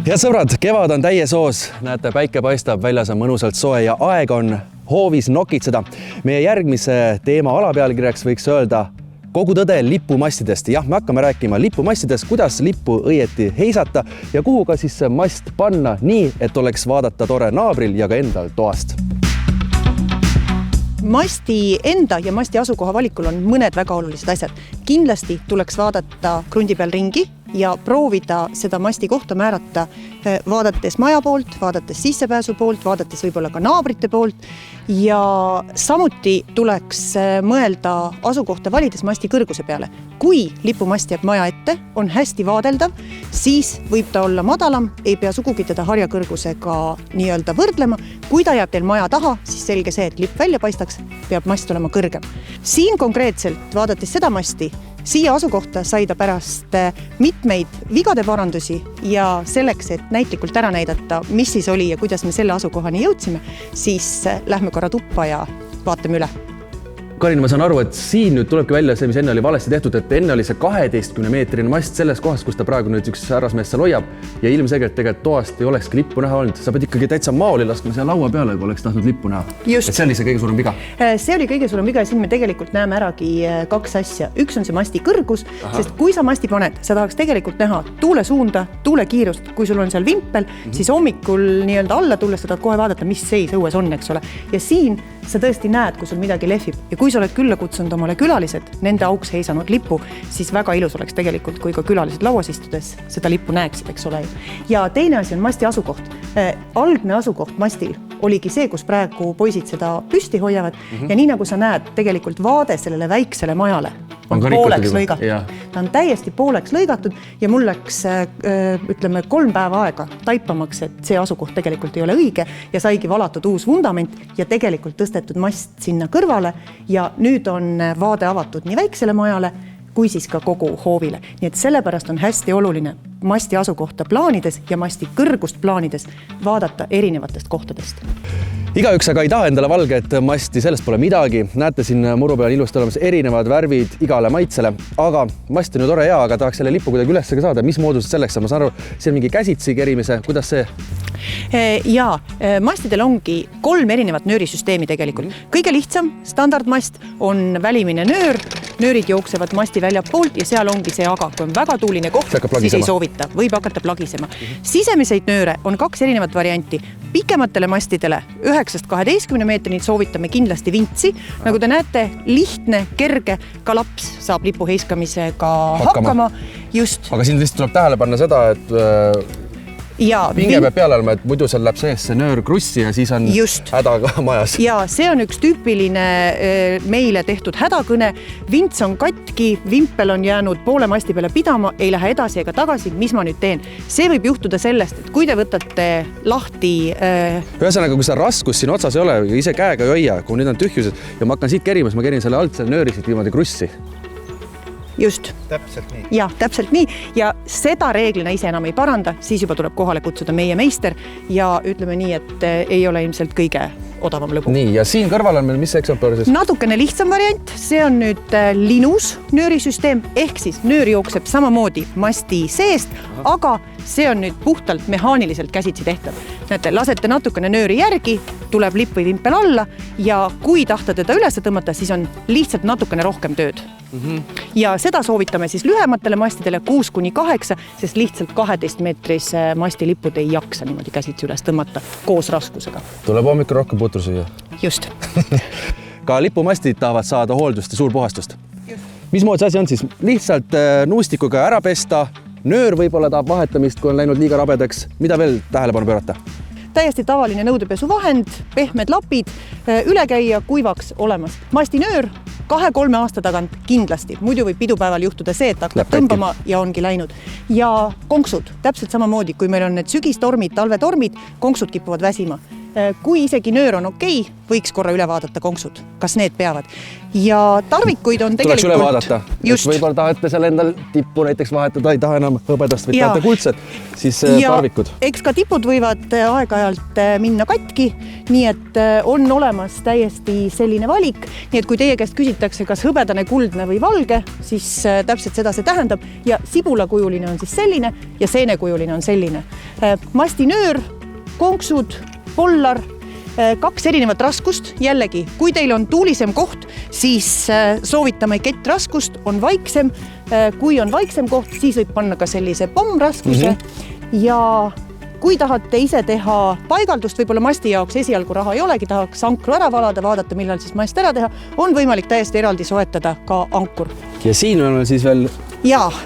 Head sõbrad, kevad on täies hoos, näete, päike paistab, väljas on mõnusalt soe ja aeg on hoovis nokitseda. Meie järgmise teema alapealkirjaks võiks öelda kogu tõde lipumastidest. Jah, me hakkame rääkima lipumastidest, kuidas lippu õieti heisata ja kuhu ka siis see mast panna nii, et oleks vaadata tore naabril ja ka endal toast. Masti enda ja masti asukoha valikul on mõned väga olulised asjad. Kindlasti tuleks vaadata krundi peal ringi ja proovida seda masti kohta määrata vaadates maja poolt, vaadates sissepääsu poolt, vaadates võib-olla ka naabrite poolt ja samuti tuleks mõelda asukohta valides masti kõrguse peale. Kui lipumast jääb maja ette, on hästi vaadeldav, siis võib ta olla madalam, ei pea sugugi teda harjakõrgusega nii-öelda võrdlema. Kui ta jääb teil maja taha, siis selge see, et lipp välja paistaks, peab mast olema kõrgem. Siin konkreetselt, vaadates seda masti, siia asukohta sai ta pärast mitmeid vigade parandusi ja selleks, et näitlikult ära näidata, mis siis oli ja kuidas me selle asukohani jõudsime, siis lähme korra tuppa ja vaatame üle. Karin, ma saan aru, et siin nüüd tulebki välja see, mis enne oli valesti tehtud, et enne oli see 12-meetrine mast selles kohas, kus ta praegu nüüd üks härrasmees seal hoiab ja ilmselgelt tegelikult toast ei olekski lippu näha olnud. Sa pead ikkagi täitsa maoli laskma seal laua peale, kui oleks tahtnud lippu näha. Just. Et see oli see kõige suurem viga? See oli kõige suurem viga ja siin me tegelikult näeme äragi kaks asja. Üks on see masti kõrgus, sest kui sa masti paned, sa tahaks tegelikult näha tuule suunda, tuule kiirust. Kui sul on seal vimpel, siis hommikul nii-öelda alla tulles sa tahad kohe vaadata, mis seis õues on, eks ole. Ja siin sa tõesti näed, kui sul midagi lehvib ja kui sa oled külla kutsunud omale külalised, nende auks heisanud lipu, siis väga ilus oleks tegelikult, kui ka külalised lauas istudes seda lippu näeksid, eks ole. Ja teine asi on masti asukoht. Algne asukoht mastil oligi see, kus praegu poisid seda püsti hoiavad ja nii nagu sa näed, tegelikult vaade sellele väiksele majale on pooleks lõigatud. Ta on täiesti pooleks lõigatud ja mul läks, ütleme, 3 päeva aega taipamaks, et see asukoht tegelikult ei ole õige ja saigi valatud uus vundament ja tegelikult tõstetud mast sinna kõrvale ja nüüd on vaade avatud nii väiksele majale kui siis ka kogu hoovile. Nii et sellepärast on hästi oluline masti asukohta plaanides ja masti kõrgust plaanides vaadata erinevatest kohtadest. Igaüks aga ei taha endale valget masti, sellest pole midagi. Näete siin muru peal ilusti olemas erinevad värvid igale maitsele, aga mast on ju tore hea, aga tahaks selle lippu kuidagi üles ka saada. Mis moodus selleks on? Ma saan aru, see on mingi käsitsi kerimise, kuidas see? Jaa, mastidel ongi 3 erinevat nöörisüsteemi tegelikult. Kõige lihtsam standardmast on välimine nöör, nöörid jooksevad masti väljapoolt ja seal ongi see aga. Kui on väga tuuline koht, siis ei soovita, võib hakata plagisema. Sisemiseid nööre on 2 erinevat varianti. Pikematele mastidele 9-12 meetrini soovitame kindlasti vintsi. Nagu te näete, lihtne, kerge, ka laps saab lipu heiskamisega hakkama. Just. Aga siin lihtsalt tuleb tähele panna seda, et pinge peab peale olema, et muidu seal läheb sees see nöör krussi ja siis on häda ka majas. Ja see on üks tüüpiline meile tehtud hädakõne. Vints on katki, vimpel on jäänud poole masti peale pidama, ei lähe edasi ega tagasi. Mis ma nüüd teen? See võib juhtuda sellest, et kui te võtate lahti... Ühesõnaga, kui seda raskus siin otsas ei ole, ise käega ei hoia, kui nüüd on tühjused ja ma hakkan siit kerimas, ma kerin selle alt selle nööri siit viimati krussi. Just. Täpselt nii. Ja, täpselt nii. Ja seda reeglina ise enam ei paranda, siis juba tuleb kohale kutsuda meie meister ja ütleme nii, et ei ole ilmselt kõige odavam lõbu. Nii, ja siin kõrval on meil mis eksemplar siis? Natukene lihtsam variant, see on nüüd linus nöörisüsteem, ehk siis nöör jookseb samamoodi masti seest, aga see on nüüd puhtalt mehaaniliselt käsitsi tehtav. Näete, lasete natukene nööri järgi, tuleb lipp või vimpel alla ja kui tahta teda üles tõmmata, siis on lihtsalt natukene rohkem tööd. Ja seda soovitame siis lühematele mastidele 6-8, sest lihtsalt 12-meetrise masti lipud ei jaksa niimoodi käsitsi üles tõmmata koos raskusega. Tuleb hommikul rohkem putru süüa. Just. Ka lipumastid tahavad saada hooldust ja suurpuhastust. Mis mood see asi on siis? Lihtsalt nuustikuga ära pesta, nöör võib-olla tahab vahetamist, kui on läinud liiga rabedaks. Mida veel tähelepanu pöörata? Täiesti tavaline nõudepesuvahend, pehmed lapid, üle käia kuivaks olemas. Masti nöör 2-3 aasta tagant kindlasti. Muidu võib pidupäeval juhtuda see, et hakkab tõmbama ja ongi läinud. Ja konksud, täpselt samamoodi, kui meil on need sügistormid, talvetormid, konksud kipuvad väsima. kui isegi nöör on okei, võiks korra üle vaadata konksud, kas need peavad. Ja tarvikuid on tuleks tegelikult... üle vaadata, võib-olla tahate seal endal tippu näiteks vahetada, ei taha enam hõbedast või tahate kuldset, siis tarvikud. Eks ka tipud võivad aeg-ajalt minna katki, nii et on olemas täiesti selline valik, nii et kui teie käest küsitakse, kas hõbedane, kuldne või valge, siis täpselt seda see tähendab ja sibulakujuline on siis selline ja seenekujuline on selline. Mastinöör, konksud, pollar, kaks erinevat raskust, jällegi, kui teil on tuulisem koht, siis soovitame kettraskust, on vaiksem. Kui on vaiksem koht, siis võib panna ka sellise pommraskuse ja kui tahate ise teha paigaldust, võib-olla masti jaoks esialgu raha ei olegi, tahaks ankru ära valada, vaadata, millal siis mast ära teha, on võimalik täiesti eraldi soetada ka ankur. Ja siin on siis veel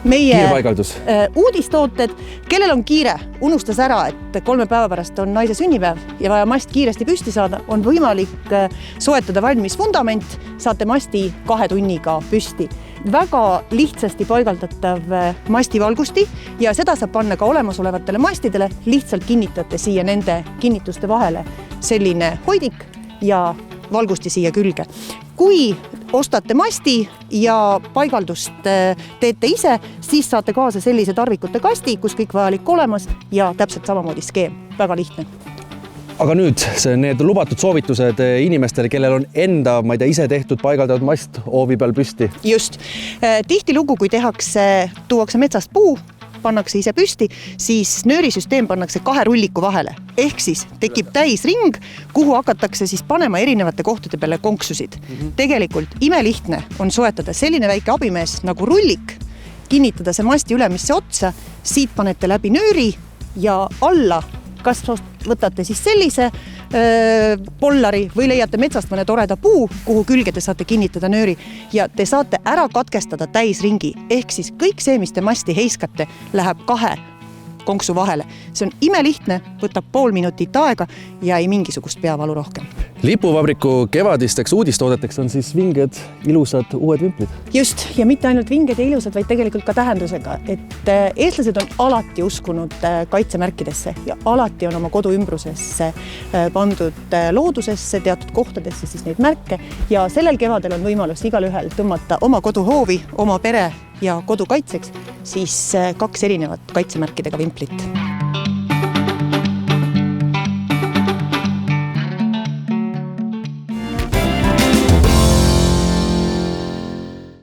meie kiirpaigaldus. Uudistooted, kellel on kiire, unustas ära, et 3 päeva pärast on naise sünnipäev ja vaja mast kiiresti püsti saada, on võimalik soetada valmis fundament, saate masti 2 tunniga püsti. Väga lihtsasti paigaldatav mastivalgusti ja seda saab panna ka olemasolevatele mastidele, lihtsalt kinnitate siia nende kinnituste vahele selline hoidik ja valgusti siia külge. Kui ostate masti ja paigaldust teete ise, siis saate kaasa sellise tarvikute kasti, kus kõik vajalik olemas ja täpselt samamoodi skeem. Väga lihtne. Aga nüüd need lubatud soovitused inimestele, kellel on enda, ma ei tea, ise tehtud paigaldatud mast hoovi peal püsti. Just. Tihtilugu, kui tuuakse metsast puu, pannakse ise püsti, siis nöörisüsteem pannakse 2 rulliku vahele. Ehk siis tekib täisring, kuhu hakatakse siis panema erinevate kohtade peale konksusid. Tegelikult imelihtne on soetada selline väike abimees nagu rullik, kinnitada see masti ülemisse otsa, siit panete läbi nööri ja alla kas võtate siis sellise pollari või leiate metsast mõne toreda puu, kuhu külge te saate kinnitada nööri ja te saate ära katkestada täisringi. Ehk siis kõik see, mis te masti heiskate, läheb 2 konksu vahele. See on imelihtne, võtab 5 minutit aega ja ei mingisugust peavalu rohkem. Lipuvabriku kevadisteks uudistoodeteks on siis vinged, ilusad uued vimplid. Just, ja mitte ainult vinged ja ilusad, vaid tegelikult ka tähendusega, et eestlased on alati uskunud kaitsemärkidesse ja alati on oma kodu ümbrusesse pandud loodusesse, teatud kohtadesse siis neid märke ja sellel kevadel on võimalus igalühel tõmmata oma koduhoovi, oma pere ja kodu kaitseks siis 2 erinevat kaitsemärkidega vimplit.